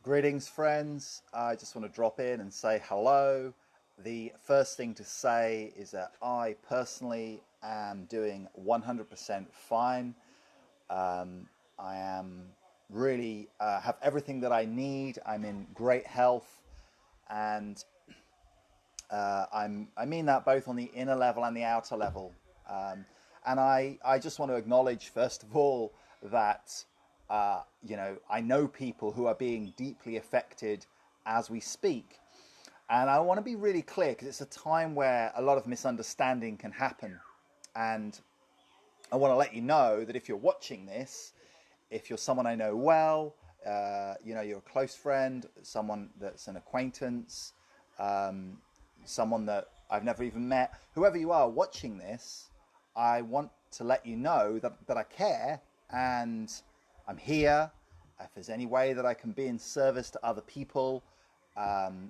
Greetings, friends. I just want to drop in and say hello. The first thing to say is that I personally am doing 100% fine. I am really have everything that I need. I'm in great health, and I mean that both on the inner level and the outer level. And I just want to acknowledge, first of all, that, I know people who are being deeply affected as we speak. And I want to be really clear because it's a time where a lot of misunderstanding can happen. And I want to let you know that if you're watching this, if you're someone I know well, you're a close friend, someone that's an acquaintance, someone that I've never even met, whoever you are watching this, I want to let you know that I care and I'm here. If there's any way that I can be in service to other people,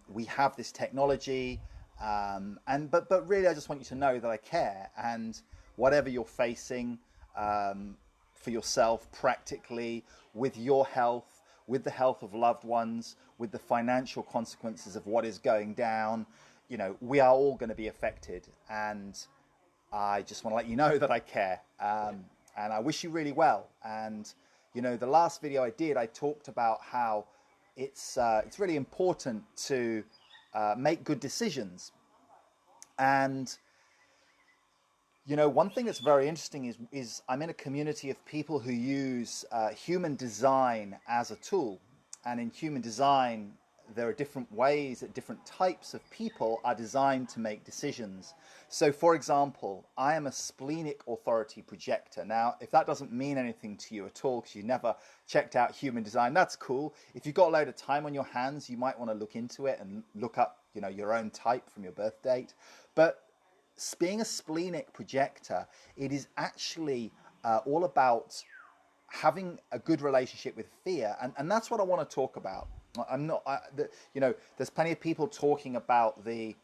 we have this technology, but really I just want you to know that I care, and whatever you're facing for yourself practically, with your health, with the health of loved ones, with the financial consequences of what is going down, we are all going to be affected, and I just want to let you know that I care, and I wish you really well. And the last video I did, I talked about how it's really important to make good decisions. And one thing that's very interesting is I'm in a community of people who use human design as a tool. And in human design, there are different ways that different types of people are designed to make decisions. So, for example, I am a splenic authority projector. Now, if that doesn't mean anything to you at all, because you never checked out human design, that's cool. If you've got a load of time on your hands, you might want to look into it and look up, your own type from your birth date. But being a splenic projector, it is actually all about having a good relationship with fear, and that's what I want to talk about. There's plenty of people talking about the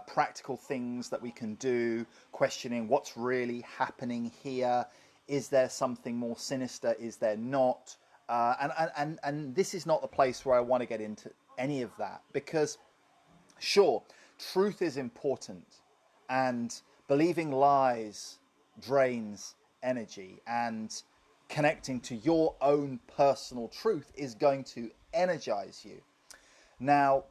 practical things that we can do, questioning what's really happening here. Is there something more sinister? Is there not? And this is not the place where I want to get into any of that, because sure, truth is important, and believing lies drains energy, and connecting to your own personal truth is going to energize you. Now,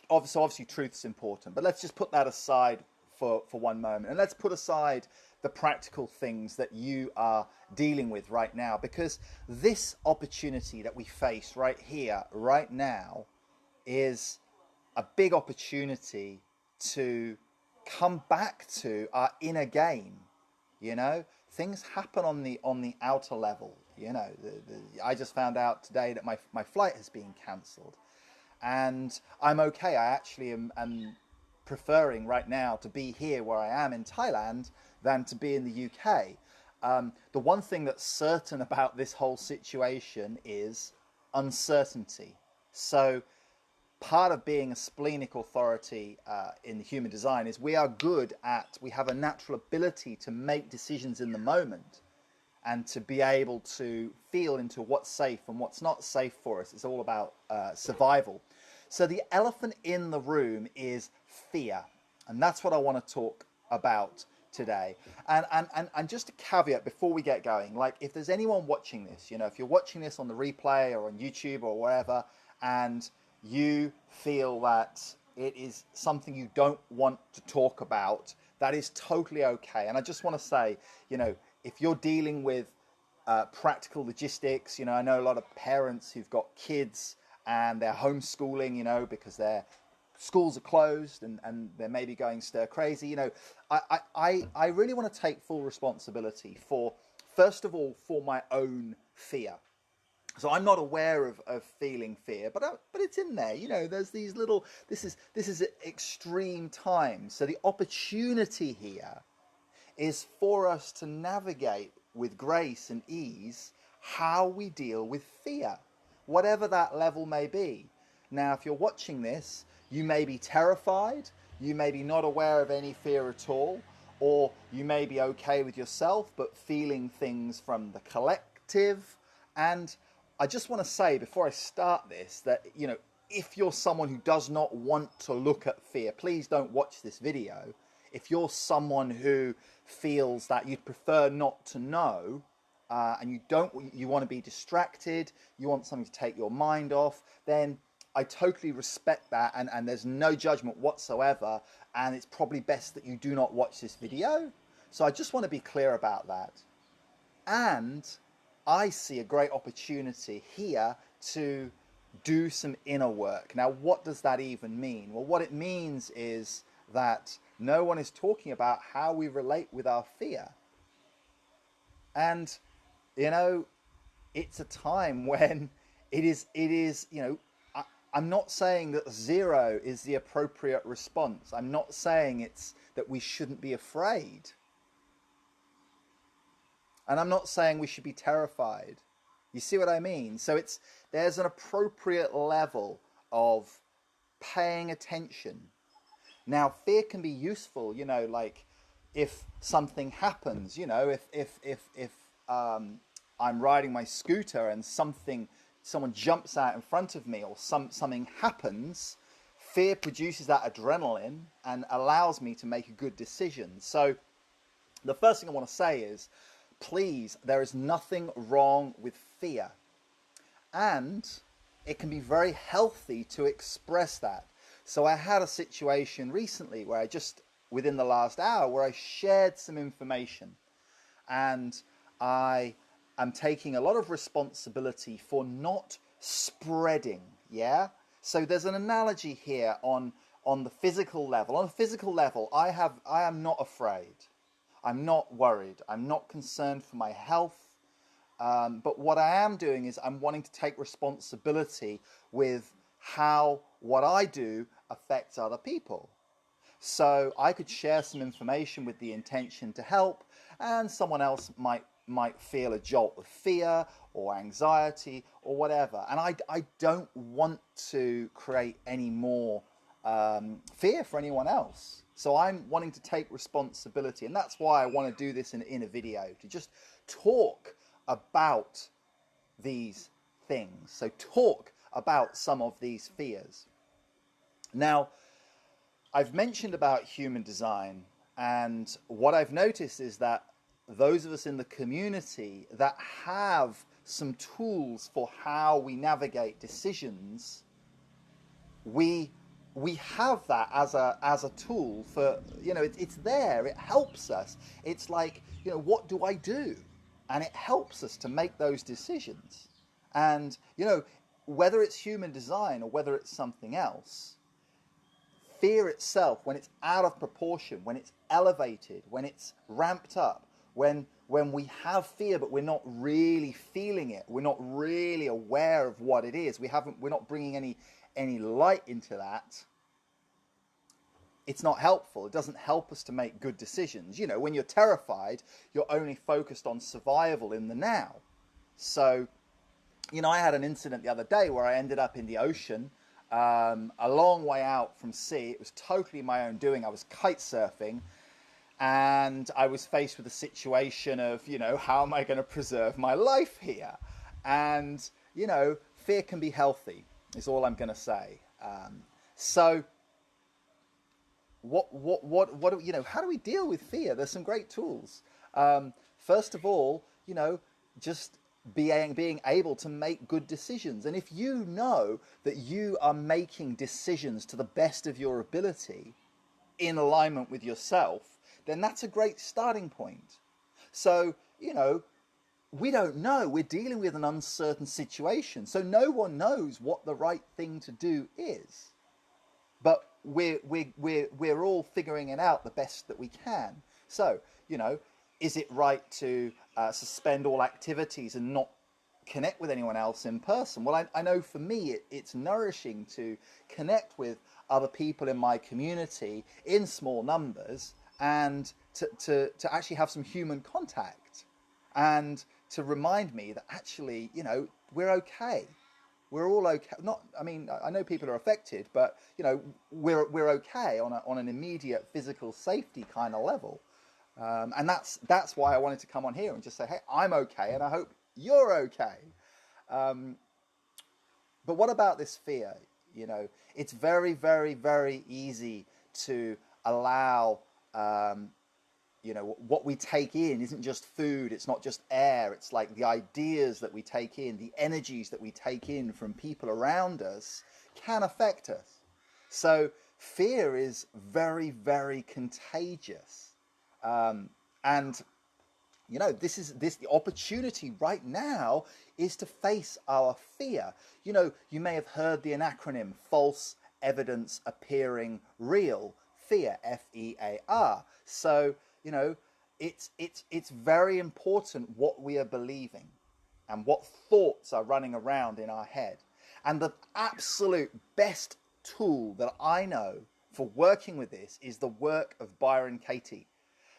obviously truth's important, but let's just put that aside for one moment, and let's put aside the practical things that you are dealing with right now, because this opportunity that we face right here, right now, is a big opportunity to come back to our inner game. Things happen on the outer level. I just found out today that my flight has been cancelled, and I'm okay. I actually am preferring right now to be here where I am in Thailand than to be in the UK. The one thing that's certain about this whole situation is uncertainty. So part of being a splenic authority in the human design is we have a natural ability to make decisions in the moment, and to be able to feel into what's safe and what's not safe for us. It's all about survival. So the elephant in the room is fear, and that's what I want to talk about today. And just a caveat before we get going, like, if there's anyone watching this, if you're watching this on the replay or on YouTube or wherever, and you feel that it is something you don't want to talk about, that is totally okay. And I just want to say, if you're dealing with practical logistics, I know a lot of parents who've got kids and they're homeschooling, because their schools are closed and they're maybe going stir crazy. I really want to take full responsibility for, first of all, for my own fear. So I'm not aware of feeling fear, but it's in there. There's these little. This is extreme times. So the opportunity here is for us to navigate with grace and ease how we deal with fear, whatever that level may be. Now, if you're watching this, you may be terrified, you may be not aware of any fear at all, or you may be okay with yourself but feeling things from the collective. And I just want to say before I start this that, if you're someone who does not want to look at fear, please don't watch this video. If you're someone who feels that you'd prefer not to know, and you want to be distracted, you want something to take your mind off, then I totally respect that, and there's no judgment whatsoever, and it's probably best that you do not watch this video. So I just want to be clear about that. And I see a great opportunity here to do some inner work. Now, what does that even mean? Well, what it means is that no one is talking about how we relate with our fear. And, it's a time when it is, I'm not saying that 0 is the appropriate response. I'm not saying it's that we shouldn't be afraid. And I'm not saying we should be terrified. You see what I mean? So there's an appropriate level of paying attention. Now, fear can be useful, like if something happens, if I'm riding my scooter and someone jumps out in front of me, or something happens, fear produces that adrenaline and allows me to make a good decision. So the first thing I want to say is, please, there is nothing wrong with fear. And it can be very healthy to express that. So I had a situation recently where within the last hour, where I shared some information. And I am taking a lot of responsibility for not spreading, yeah? So there's an analogy here on the physical level. On a physical level, I am not afraid. I'm not worried. I'm not concerned for my health. But what I am doing is I'm wanting to take responsibility with how what I do affects other people. So I could share some information with the intention to help, and someone else might feel a jolt of fear or anxiety or whatever. And I don't want to create any more fear for anyone else. So I'm wanting to take responsibility, and that's why I want to do this in a video, to just talk about these things. So talk about some of these fears. Now, I've mentioned about human design, and what I've noticed is that those of us in the community that have some tools for how we navigate decisions, we have that as a tool for, it's there, it helps us. It's like, what do I do? And it helps us to make those decisions. And, whether it's human design or whether it's something else, fear itself, when it's out of proportion, when it's elevated, when it's ramped up, when we have fear but we're not really feeling it, we're not really aware of what it is, we're not bringing any light into that, it's not helpful. It doesn't help us to make good decisions. When you're terrified, you're only focused on survival in the now. So, I had an incident the other day where I ended up in the ocean, a long way out from sea. It was totally my own doing. I was kite surfing, and I was faced with a situation of, how am I going to preserve my life here? And, fear can be healthy, is all I'm going to say. So what how do we deal with fear? There's some great tools. First of all, just being able to make good decisions. And if you know that you are making decisions to the best of your ability in alignment with yourself, then that's a great starting point. So, we don't know. We're dealing with an uncertain situation. So no one knows what the right thing to do is. But we're all figuring it out the best that we can. So, is it right to suspend all activities and not connect with anyone else in person? Well, I know for me it's nourishing to connect with other people in my community in small numbers, and to actually have some human contact, and to remind me that actually, we're okay. We're all okay. I know people are affected, but we're okay on an immediate physical safety kind of level, and that's why I wanted to come on here and just say, hey, I'm okay, and I hope you're okay. But what about this fear? You know, it's very, very, very easy to allow, you know, what we take in isn't just food, it's not just air, it's like the ideas that we take in, the energies that we take in from people around us can affect us. So fear is very, very contagious. And you know, the opportunity right now is to face our fear. You know, you may have heard the acronym false evidence appearing real, fear, FEAR. So, you know, it's very important what we are believing and what thoughts are running around in our head. And the absolute best tool that I know for working with this is the work of Byron Katie.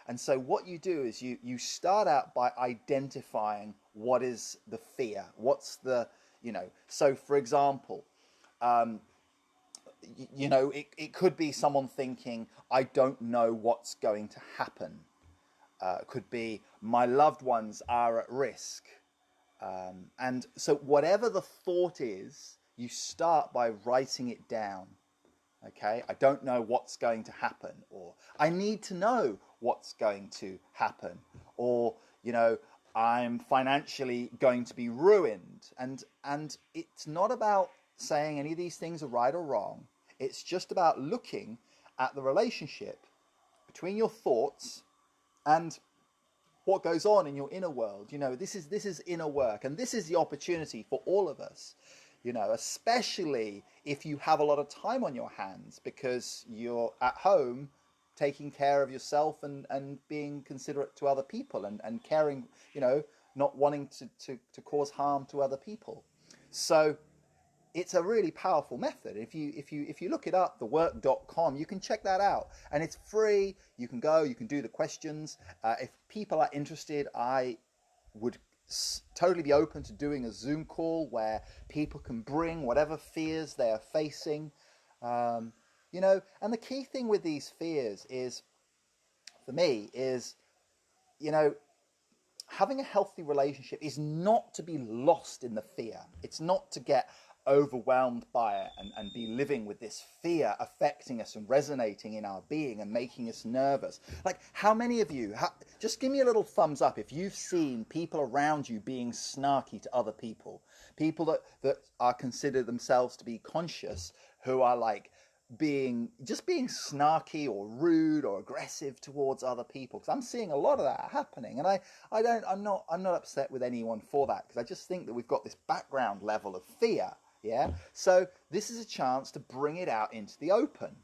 And so what you do is you start out by identifying what is the fear, what's the, you know, so for example, you know, it could be someone thinking, I don't know what's going to happen. It could be my loved ones are at risk. And so whatever the thought is, you start by writing it down. Okay, I don't know what's going to happen, or I need to know what's going to happen, or, you know, I'm financially going to be ruined. And it's not about saying any of these things are right or wrong. It's just about looking at the relationship between your thoughts and what goes on in your inner world. You know, this is inner work, and this is the opportunity for all of us. You know, especially if you have a lot of time on your hands because you're at home taking care of yourself and being considerate to other people and caring, you know, not wanting to cause harm to other people. So it's a really powerful method. If you look it up, thework.com, you can check that out. And it's free. You can go, you can do the questions. If people are interested, I would totally be open to doing a Zoom call where people can bring whatever fears they are facing. You know, and the key thing with these fears is, for me, is, you know, having a healthy relationship is not to be lost in the fear. It's not to get overwhelmed by it and be living with this fear affecting us and resonating in our being and making us nervous. Like, how many of you, just give me a little thumbs up if you've seen people around you being snarky to other people, people that are considered themselves to be conscious, who are like being snarky or rude or aggressive towards other people. Because I'm seeing a lot of that happening, and I'm not upset with anyone for that, because I just think that we've got this background level of fear. Yeah, so this is a chance to bring it out into the open,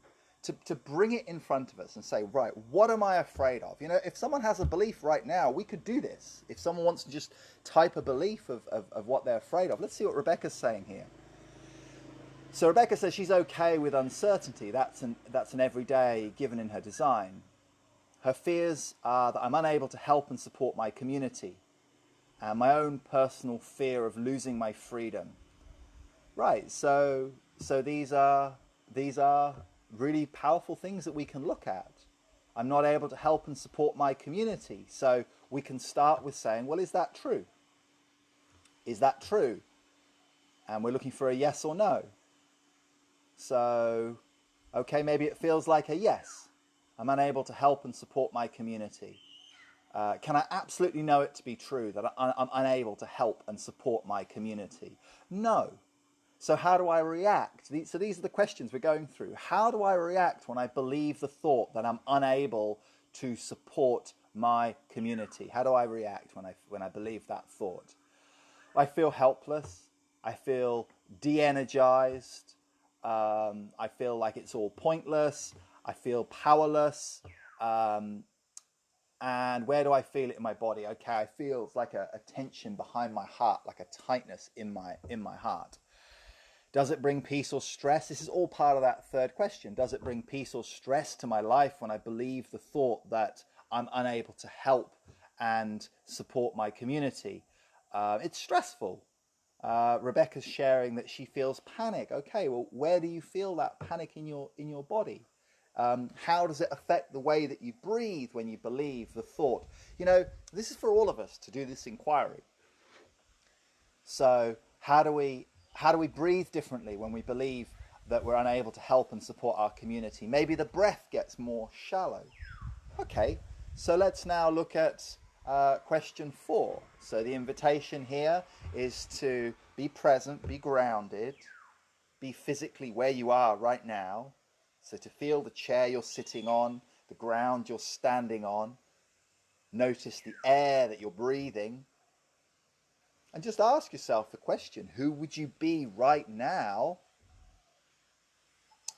to bring it in front of us and say, right, what am I afraid of? You know, if someone has a belief right now, we could do this. If someone wants to just type a belief of what they're afraid of, let's see what Rebecca's saying here. So Rebecca says she's okay with uncertainty. That's an everyday given in her design. Her fears are that I'm unable to help and support my community, and my own personal fear of losing my freedom. Right, so these are really powerful things that we can look at. I'm not able to help and support my community. So we can start with saying, well, is that true? Is that true? And we're looking for a yes or no. So, okay, maybe it feels like a yes. I'm unable to help and support my community. Can I absolutely know it to be true that I'm unable to help and support my community? No. So how do I react? So these are the questions we're going through. How do I react when I believe the thought that I'm unable to support my community? How do I react when I believe that thought? I feel helpless. I feel de-energized. I feel like it's all pointless. I feel powerless. And where do I feel it in my body? Okay, I feel it's like a tension behind my heart, like a tightness in my heart. Does it bring peace or stress? This is all part of that third question. Does it bring peace or stress to my life when I believe the thought that I'm unable to help and support my community? It's stressful. Rebecca's sharing that she feels panic. Okay, well, where do you feel that panic in your body? How does it affect the way that you breathe when you believe the thought? You know, this is for all of us to do this inquiry. So How do we breathe differently when we believe that we're unable to help and support our community? Maybe the breath gets more shallow. Okay, so let's now look at question 4. So the invitation here is to be present, be grounded, be physically where you are right now. So to feel the chair you're sitting on, the ground you're standing on, notice the air that you're breathing, and just ask yourself the question, who would you be right now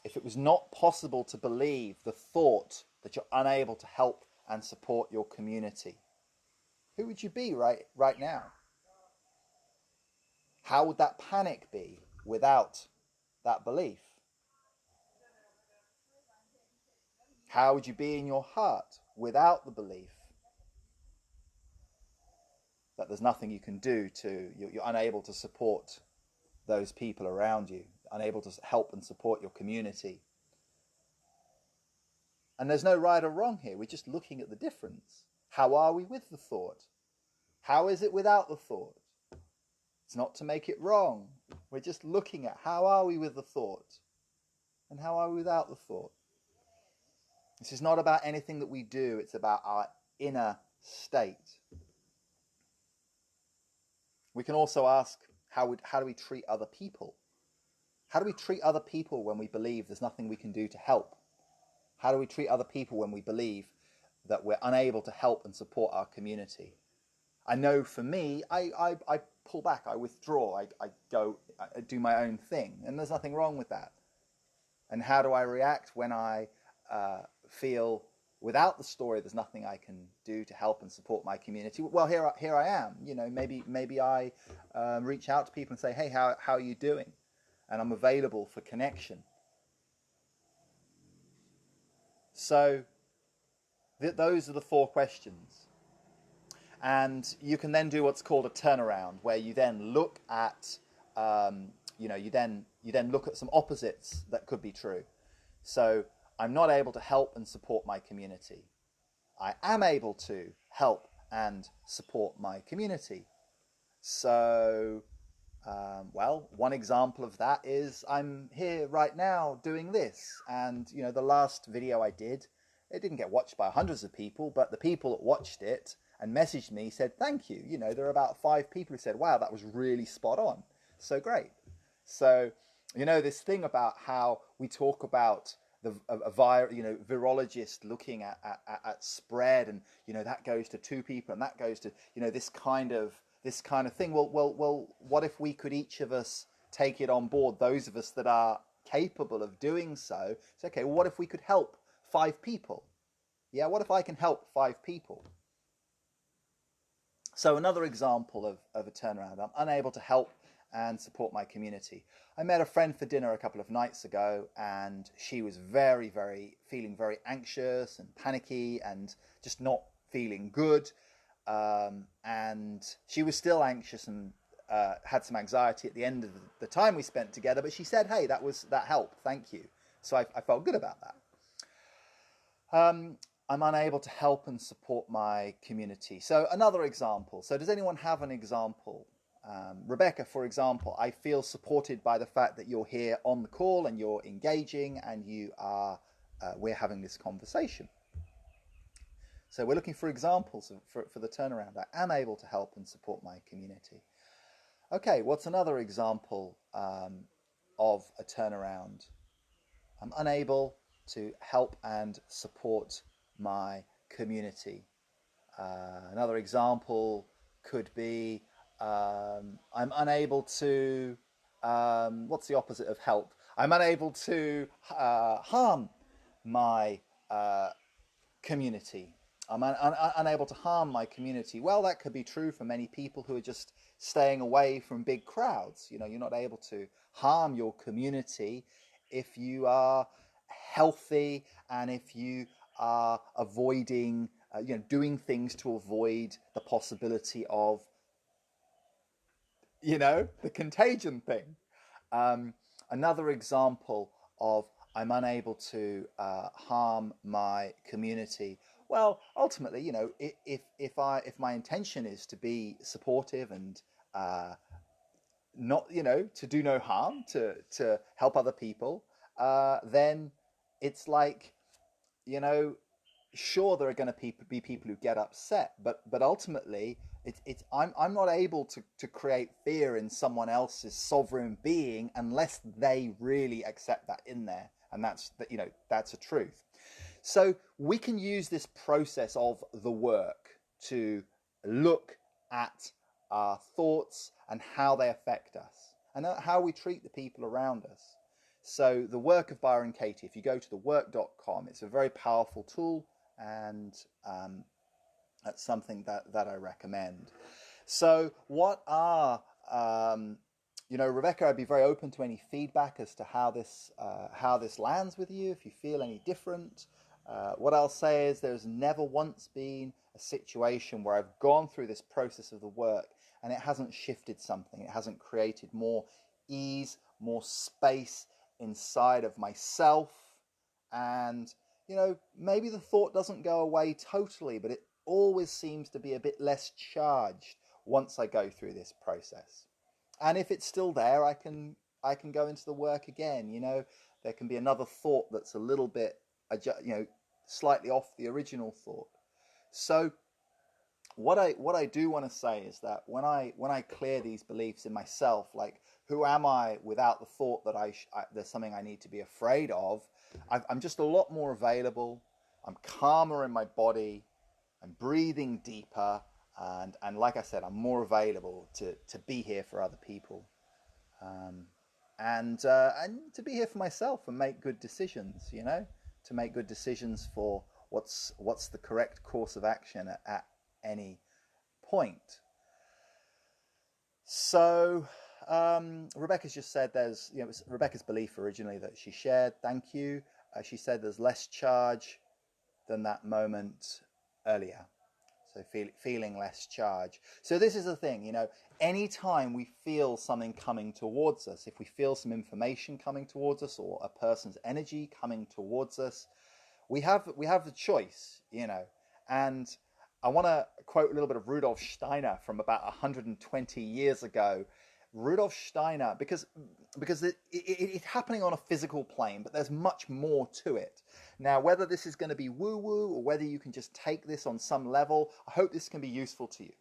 if it was not possible to believe the thought that you're unable to help and support your community? Who would you be right now? How would that panic be without that belief? How would you be in your heart without the belief that there's nothing you can do you're unable to support those people around you, unable to help and support your community? And there's no right or wrong here. We're just looking at the difference. How are we with the thought? How is it without the thought? It's not to make it wrong. We're just looking at how are we with the thought and how are we without the thought. This is not about anything that we do. It's about our inner state. We can also ask, how do we treat other people? How do we treat other people when we believe there's nothing we can do to help? How do we treat other people when we believe that we're unable to help and support our community? I know for me, I pull back, I withdraw, I do my own thing, and there's nothing wrong with that. And how do I react when I feel without the story there's nothing I can do to help and support my community? Well, here I am. Maybe I reach out to people and say, hey, how are you doing? And I'm available for connection. So those are the 4 questions. And you can then do what's called a turnaround, where you then look at, you then look at some opposites that could be true. So I'm not able to help and support my community. I am able to help and support my community. So, one example of that is I'm here right now doing this. And, the last video I did, it didn't get watched by hundreds of people, but the people that watched it and messaged me said, thank you. There are about 5 people who said, wow, that was really spot on. So great. So, this thing about how we talk about virologist looking at spread, and, that goes to 2 people and that goes to, this kind of thing. Well, what if we could each of us take it on board, those of us that are capable of doing so? It's okay, well, what if we could help 5 people? Yeah, what if I can help 5 people? So another example of a turnaround. I'm unable to help and support my community. I met a friend for dinner a couple of nights ago, and she was feeling very anxious and panicky and just not feeling good. And she was still anxious and had some anxiety at the end of the time we spent together, but she said, hey, that helped, thank you. So I felt good about that. I'm unable to help and support my community. So another example. So does anyone have an example? Rebecca, for example, I feel supported by the fact that you're here on the call and you're engaging and we're having this conversation. So we're looking for examples for the turnaround. I am able to help and support my community. Okay, what's another example of a turnaround? I'm unable to help and support my community. Another example could be I'm unable to, what's the opposite of help? I'm unable to harm my community. I'm unable to harm my community. Well, that could be true for many people who are just staying away from big crowds. You're not able to harm your community if you are healthy and if you are avoiding, doing things to avoid the possibility of, the contagion thing. Another example of I'm unable to harm my community. Well, ultimately, if my intention is to be supportive and not, to do no harm, to help other people, then it's like, you know, sure there are going to be people who get upset, but ultimately I'm not able to create fear in someone else's sovereign being unless they really accept that in there, and that's a truth. So we can use this process of the work to look at our thoughts and how they affect us and how we treat the people around us. So the work of Byron Katie, if you go to thework.com, it's a very powerful tool, and that's something that I recommend. So what are Rebecca, I'd be very open to any feedback as to how this lands with you. If you feel any different, what I'll say is there's never once been a situation where I've gone through this process of the work and it hasn't shifted something. It hasn't created more ease, more space inside of myself, and maybe the thought doesn't go away totally, but it always seems to be a bit less charged once I go through this process. And if it's still there, I can go into the work again. There can be another thought that's a little bit slightly off the original thought. So what I do want to say is that when I clear these beliefs in myself, like who am I without the thought that there's something I need to be afraid of, I'm just a lot more available. I'm calmer in my body. I'm breathing deeper, and like I said, I'm more available to be here for other people, and to be here for myself and make good decisions. To make good decisions for what's the correct course of action at any point. So Rebecca's just said it was Rebecca's belief originally that she shared. Thank you. She said there's less charge than that moment earlier. So feeling less charge. So this is the thing, anytime we feel something coming towards us, if we feel some information coming towards us or a person's energy coming towards us, we have the choice, and I want to quote a little bit of Rudolf Steiner from about 120 years ago. Rudolf Steiner, because it's happening on a physical plane, but there's much more to it. Now, whether this is going to be woo-woo or whether you can just take this on some level, I hope this can be useful to you.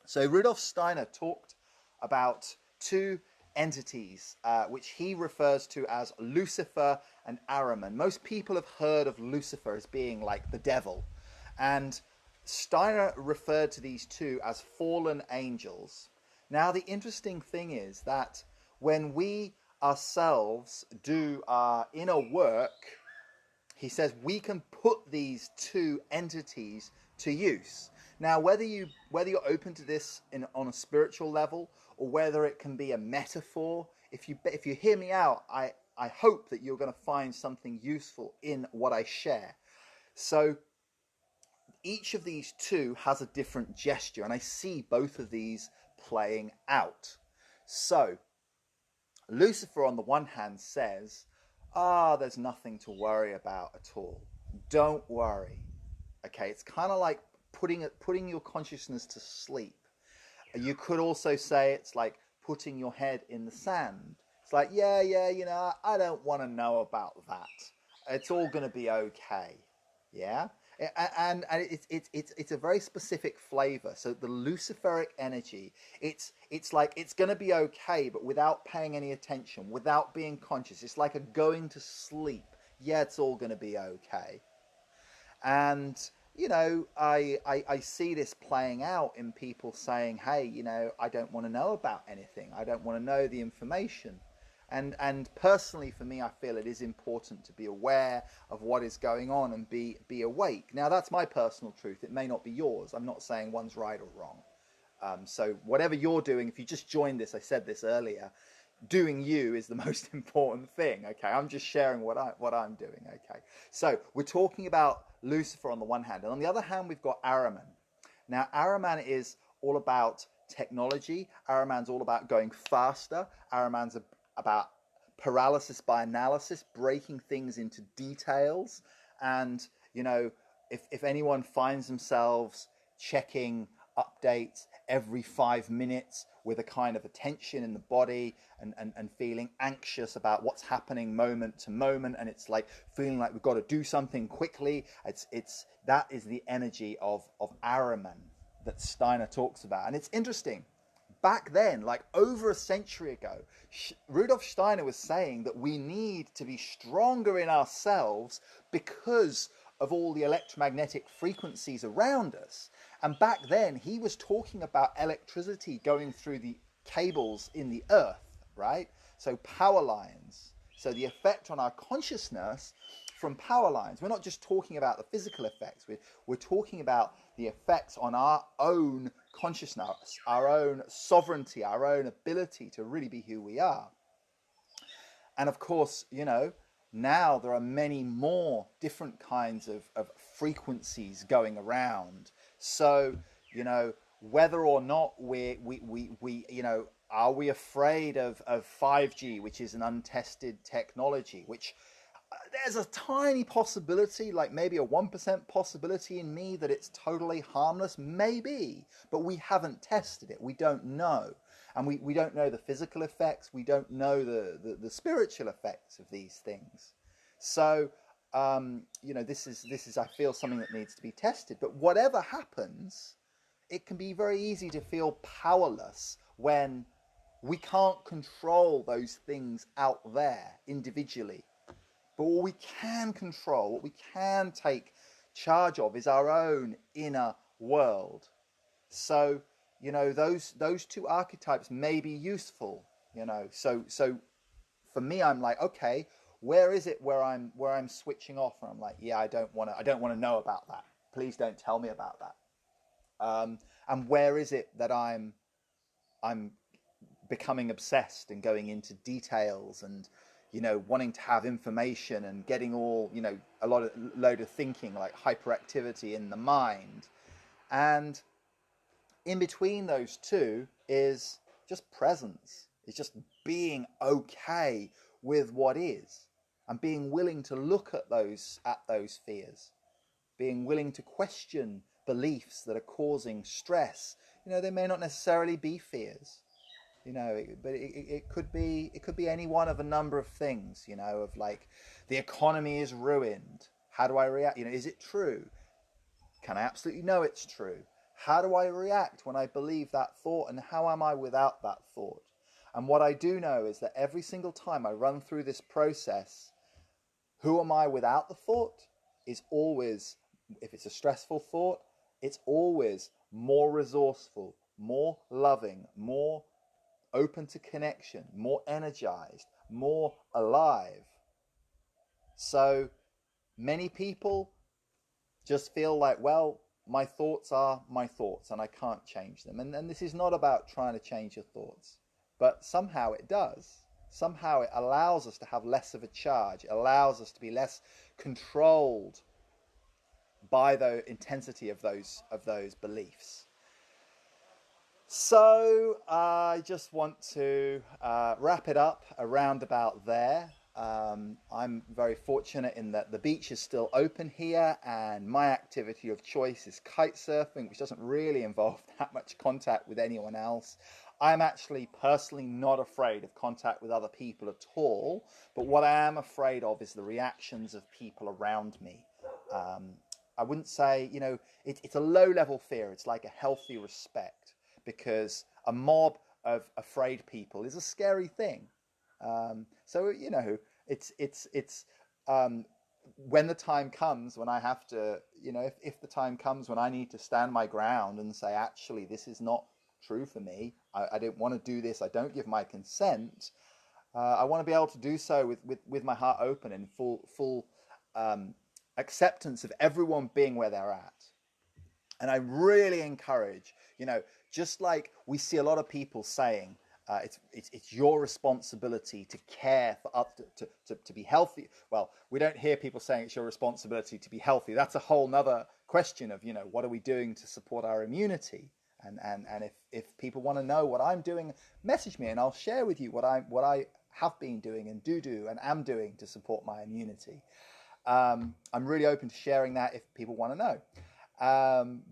So Rudolf Steiner talked about two entities, which he refers to as Lucifer and Ahriman. Most people have heard of Lucifer as being like the devil, and Steiner referred to these two as fallen angels. Now, the interesting thing is that when we ourselves do our inner work, he says we can put these two entities to use. Now, whether you're open to this on a spiritual level, or whether it can be a metaphor, if you hear me out, I hope that you're going to find something useful in what I share. So each of these two has a different gesture, and I see both of these playing out. So Lucifer on the one hand says, there's nothing to worry about at all. Don't worry. Okay, it's kind of like putting your consciousness to sleep. You could also say it's like putting your head in the sand. It's like, yeah, I don't want to know about that. It's all going to be okay. Yeah? And it's a very specific flavor. So the Luciferic energy, it's like it's going to be okay, but without paying any attention, without being conscious. It's like a going to sleep. Yeah, it's all going to be okay. And I see this playing out in people saying, hey, I don't want to know about anything. I don't want to know the information. And personally, for me, I feel it is important to be aware of what is going on and be awake. Now, that's my personal truth. It may not be yours. I'm not saying one's right or wrong. So whatever you're doing, if you just joined this, I said this earlier, doing you is the most important thing. Okay, I'm just sharing what I'm doing. Okay, so we're talking about Lucifer on the one hand, and on the other hand, we've got Ahriman. Now, Ahriman is all about technology. Ahriman's all about going faster. Ahriman's about paralysis by analysis, breaking things into details. And if anyone finds themselves checking updates every 5 minutes with a kind of a tension in the body, and feeling anxious about what's happening moment to moment, and it's like feeling like we've got to do something quickly. It's that is the energy of Ahriman that Steiner talks about. And it's interesting, back then, like over a century ago, Rudolf Steiner was saying that we need to be stronger in ourselves because of all the electromagnetic frequencies around us. And back then, he was talking about electricity going through the cables in the earth, right? So power lines. So the effect on our consciousness from power lines. We're not just talking about the physical effects. We're talking about the effects on our own consciousness, our own sovereignty, our own ability to really be who we are. And of course, now there are many more different kinds of frequencies going around. So, whether or not are we afraid of 5G, which is an untested technology, which there's a tiny possibility, like maybe a 1% possibility in me that it's totally harmless, maybe, but we haven't tested it. We don't know. And we don't know the physical effects. We don't know the spiritual effects of these things. So, this is, I feel, something that needs to be tested. But whatever happens, it can be very easy to feel powerless when we can't control those things out there individually. But what we can control, what we can take charge of, is our own inner world. So, those two archetypes may be useful. So for me, I'm like, okay, where is it where I'm switching off, and I'm like, yeah, I don't want to know about that. Please don't tell me about that. And where is it that I'm becoming obsessed and going into details and wanting to have information and getting all, a load of thinking, like hyperactivity in the mind. And in between those two is just presence. It's just being okay with what is, and being willing to look at those fears, being willing to question beliefs that are causing stress. They may not necessarily be fears. But it could be any one of a number of things, of like, the economy is ruined. How do I react? Is it true? Can I absolutely know it's true? How do I react when I believe that thought, and how am I without that thought? And what I do know is that every single time I run through this process, who am I without the thought is always, if it's a stressful thought, it's always more resourceful, more loving, more open to connection, more energized, more alive. So many people just feel like, well, my thoughts are my thoughts and I can't change them. And this is not about trying to change your thoughts, but somehow it does. Somehow it allows us to have less of a charge. It allows us to be less controlled by the intensity of those beliefs. So I just want to wrap it up around about there. I'm very fortunate in that the beach is still open here, and my activity of choice is kite surfing, which doesn't really involve that much contact with anyone else. I'm actually personally not afraid of contact with other people at all, but what I am afraid of is the reactions of people around me. I wouldn't say, it's a low-level fear. It's like a healthy respect, because a mob of afraid people is a scary thing. So it's when the time comes when I have to, if the time comes when I need to stand my ground and say, actually, this is not true for me. I don't want to do this. I don't give my consent. I want to be able to do so with my heart open and full acceptance of everyone being where they're at. And I really encourage, just like we see a lot of people saying, it's your responsibility to care for to be healthy. Well, we don't hear people saying it's your responsibility to be healthy. That's a whole nother question of, what are we doing to support our immunity? And if people want to know what I'm doing, message me and I'll share with you what I have been doing and do and am doing to support my immunity. I'm really open to sharing that if people want to know.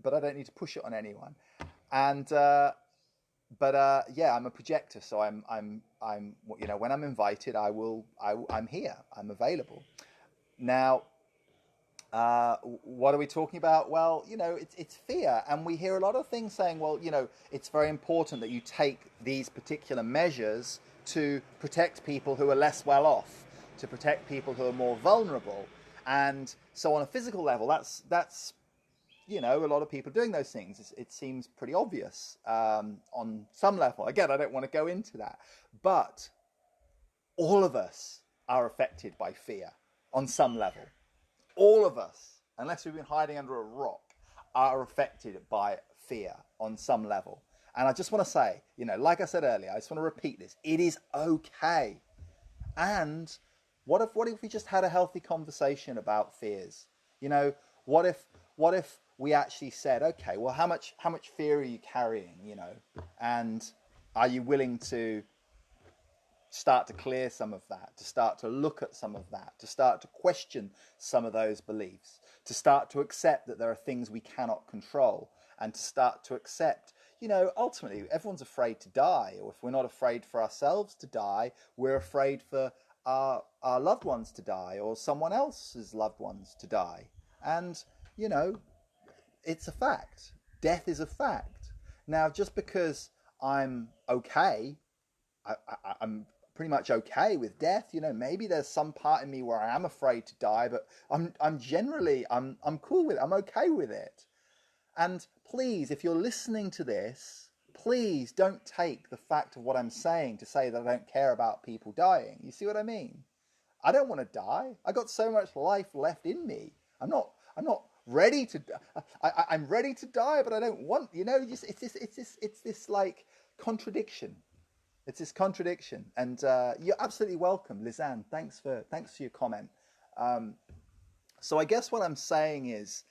But I don't need to push it on anyone. And yeah, I'm a projector, so I'm you know, when I'm invited, I'm here, I'm available. Now, what are we talking about? Well, you know, it's fear, and we hear a lot of things saying, well, you know, it's very important that you take these particular measures to protect people who are less well off, to protect people who are more vulnerable, and so on a physical level, that's you know, a lot of people doing those things. It seems pretty obvious on some level. Again, I don't want to go into that, but all of us are affected by fear on some level. All of us, unless we've been hiding under a rock, are affected by fear on some level. And I just want to say, you know, like I said earlier, I just want to repeat this. It is okay. And what if we just had a healthy conversation about fears? You know, what if we actually said, okay, well, how much fear are you carrying? You know, and are you willing to start to clear some of that, to start to look at some of that, to start to question some of those beliefs, to start to accept that there are things we cannot control, and to start to accept, you know, ultimately everyone's afraid to die, or if we're not afraid for ourselves to die, we're afraid for our loved ones to die, or someone else's loved ones to die. And, you know, it's a fact. Death is a fact. Now, just because I'm okay, I'm pretty much okay with death. You know, maybe there's some part in me where I am afraid to die, but I'm generally I'm cool with it. I'm okay with it. And please, if you're listening to this, please don't take the fact of what I'm saying to say that I don't care about people dying. You see what I mean? I don't want to die. I got so much life left in me. I'm not ready to. I'm ready to die, but I don't want. You know, just it's this like contradiction. It's this contradiction, and you're absolutely welcome, Lizanne. Thanks for your comment. Um, so I guess what I'm saying is,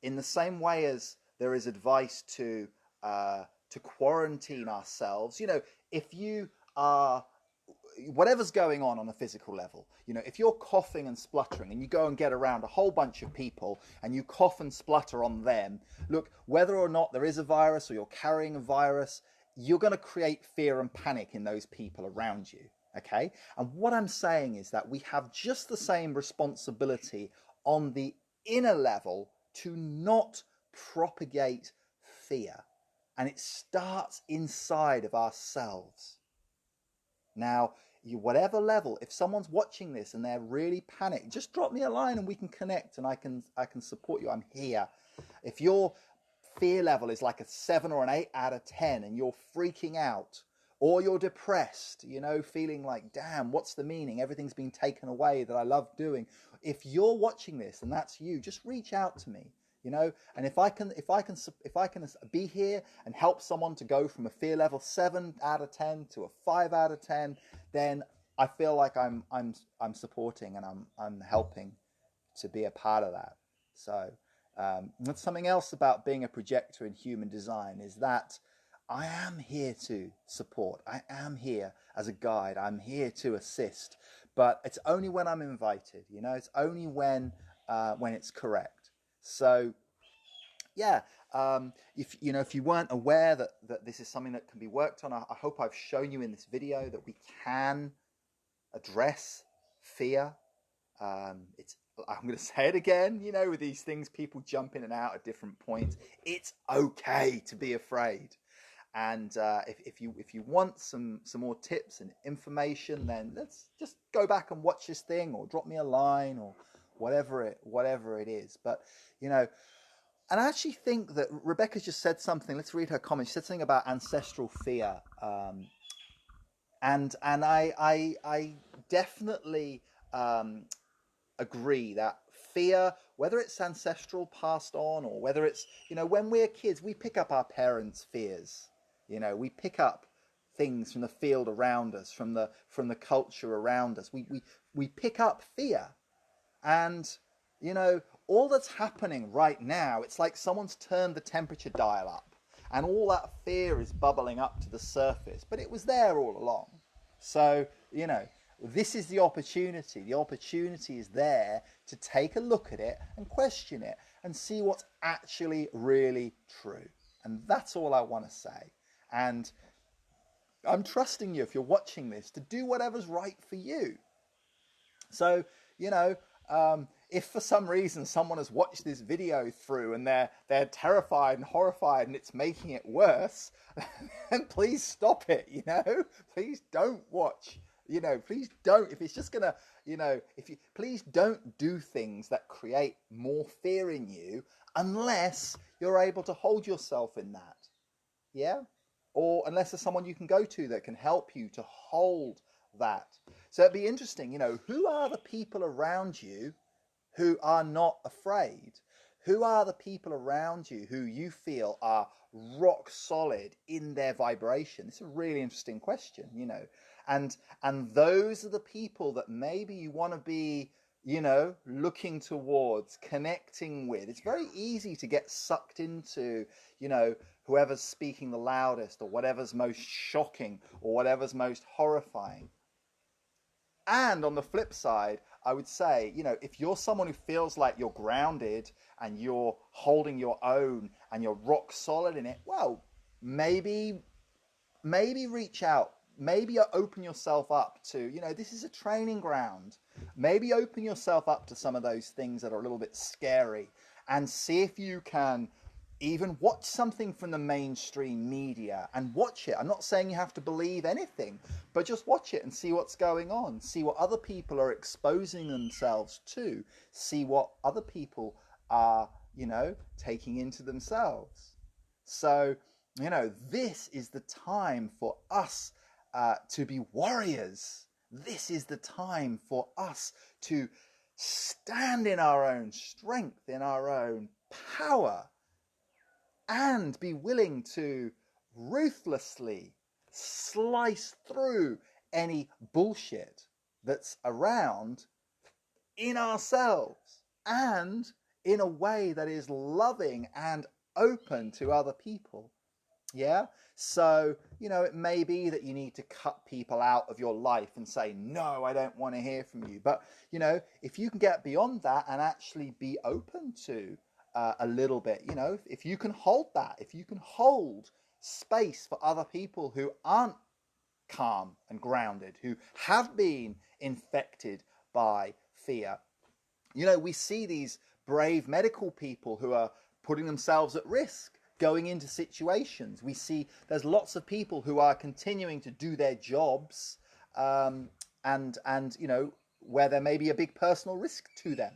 in the same way as there is advice to quarantine ourselves, you know, if you are whatever's going on a physical level, you know, if you're coughing and spluttering and you go and get around a whole bunch of people and you cough and splutter on them, look, whether or not there is a virus or you're carrying a virus, you're going to create fear and panic in those people around you. Okay. And what I'm saying is that we have just the same responsibility on the inner level to not propagate fear. And it starts inside of ourselves. Now, whatever level, if someone's watching this and they're really panicked, just drop me a line and we can connect, and I can support you. I'm here. If your fear level is like a 7 or an 8 out of 10 and you're freaking out, or you're depressed, you know, feeling like, damn, what's the meaning? Everything's been taken away that I love doing. If you're watching this and that's you, just reach out to me. You know, and if I can be here and help someone to go from a fear level 7 out of 10 to a 5 out of 10, then I feel like I'm supporting and I'm helping to be a part of that. So that's something else about being a projector in human design, is that I am here to support. I am here as a guide. I'm here to assist, but it's only when I'm invited. You know, it's only when it's correct. So yeah, if you weren't aware that this is something that can be worked on, I hope I've shown you in this video that we can address fear. It's I'm going to say it again. You know, with these things, people jump in and out at different points. It's okay to be afraid. And if you want some more tips and information, then let's just go back and watch this thing, or drop me a line, or whatever it is. But you know, and I actually think that Rebecca just said something. Let's read her comment. She said something about ancestral fear, and I definitely agree that fear, whether it's ancestral, passed on, or whether it's, you know, when we're kids, we pick up our parents' fears. You know, we pick up things from the field around us, from the culture around us. We pick up fear. And, you know, all that's happening right now, it's like someone's turned the temperature dial up and all that fear is bubbling up to the surface, but it was there all along. So, you know, this is the opportunity. The opportunity is there to take a look at it and question it and see what's actually really true. And that's all I want to say. And I'm trusting you, if you're watching this, to do whatever's right for you. So, you know, if for some reason someone has watched this video through and they're terrified and horrified and it's making it worse, then please stop it, you know? Please don't watch. You know, please don't. If it's just gonna, you know, please don't do things that create more fear in you unless you're able to hold yourself in that. Yeah? Or unless there's someone you can go to that can help you to hold that. So it'd be interesting, you know, who are the people around you who are not afraid? Who are the people around you who you feel are rock solid in their vibration? It's a really interesting question, you know. And those are the people that maybe you want to be, you know, looking towards, connecting with. It's very easy to get sucked into, you know, whoever's speaking the loudest, or whatever's most shocking, or whatever's most horrifying. And on the flip side, I would say, you know, if you're someone who feels like you're grounded and you're holding your own and you're rock solid in it, well, maybe reach out. Maybe open yourself up to, you know, this is a training ground. Maybe open yourself up to some of those things that are a little bit scary, and see if you can even watch something from the mainstream media, and watch it. I'm not saying you have to believe anything, but just watch it and see what's going on. See what other people are exposing themselves to. See what other people are, you know, taking into themselves. So, you know, this is the time for us to be warriors. This is the time for us to stand in our own strength, in our own power, and be willing to ruthlessly slice through any bullshit that's around in ourselves, and in a way that is loving and open to other people. Yeah? So, you know, it may be that you need to cut people out of your life and say, no, I don't want to hear from you. But, you know, if you can get beyond that and actually be open to a little bit, you know, if you can hold that, if you can hold space for other people who aren't calm and grounded, who have been infected by fear. You know, we see these brave medical people who are putting themselves at risk, going into situations. We see there's lots of people who are continuing to do their jobs, and you know, where there may be a big personal risk to them.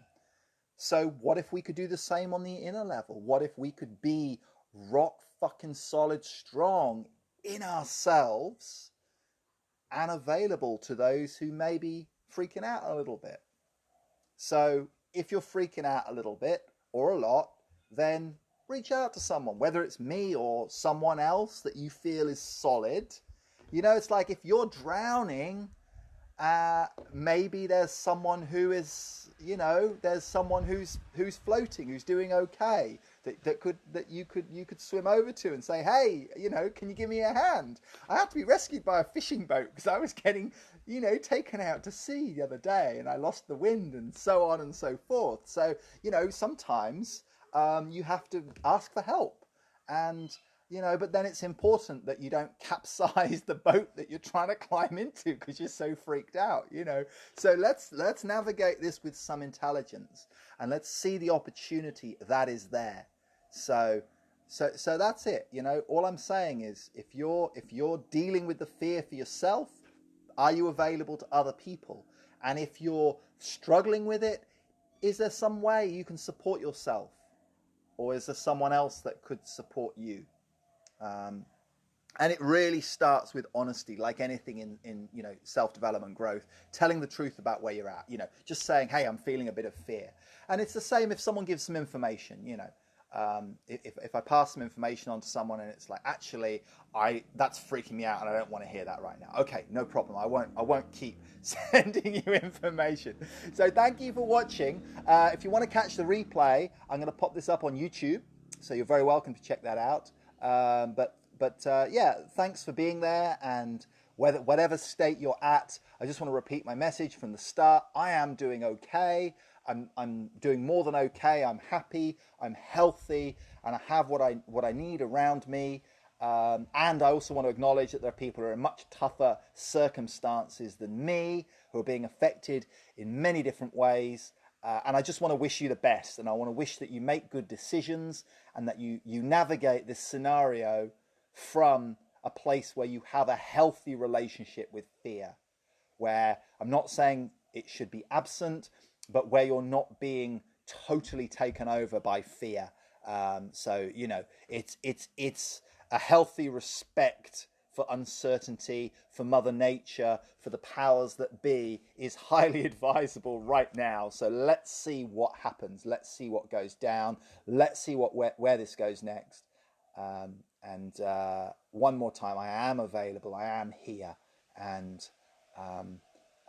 So what if we could do the same on the inner level? What if we could be rock fucking solid strong in ourselves and available to those who may be freaking out a little bit? So if you're freaking out a little bit or a lot, then reach out to someone, whether it's me or someone else that you feel is solid. You know, it's like if you're drowning, maybe there's someone who is, you know, there's someone who's floating, who's doing okay, that you could swim over to and say, hey, you know, can you give me a hand? I had to be rescued by a fishing boat because I was getting, you know, taken out to sea the other day and I lost the wind, and so on and so forth. So, you know, sometimes you have to ask for help, and you know, but then it's important that you don't capsize the boat that you're trying to climb into because you're so freaked out, you know. So let's navigate this with some intelligence, and let's see the opportunity that is there. So that's it. You know, all I'm saying is, if you're dealing with the fear for yourself, are you available to other people? And if you're struggling with it, is there some way you can support yourself, or is there someone else that could support you? And it really starts with honesty, like anything in you know, self-development growth, telling the truth about where you're at, you know, just saying, hey, I'm feeling a bit of fear. And it's the same if someone gives some information, you know, if I pass some information on to someone and it's like, actually, that's freaking me out and I don't want to hear that right now. Okay, no problem. I won't keep sending you information. So thank you for watching. If you want to catch the replay, I'm going to pop this up on YouTube, so you're very welcome to check that out. But yeah, thanks for being there, and whatever state you're at, I just want to repeat my message from the start. I am doing okay. I'm doing more than okay. I'm happy. I'm healthy, and I have what I need around me. And I also want to acknowledge that there are people who are in much tougher circumstances than me, who are being affected in many different ways. And I just want to wish you the best, and I want to wish that you make good decisions and that you navigate this scenario from a place where you have a healthy relationship with fear, where I'm not saying it should be absent, but where you're not being totally taken over by fear. So it's a healthy respect for uncertainty, for Mother Nature, for the powers that be is highly advisable right now. So let's see what happens. Let's see what goes down. Let's see where this goes next. And one more time, I am available. I am here, and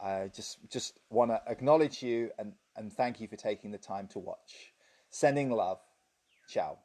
I just want to acknowledge you and thank you for taking the time to watch. Sending love. Ciao.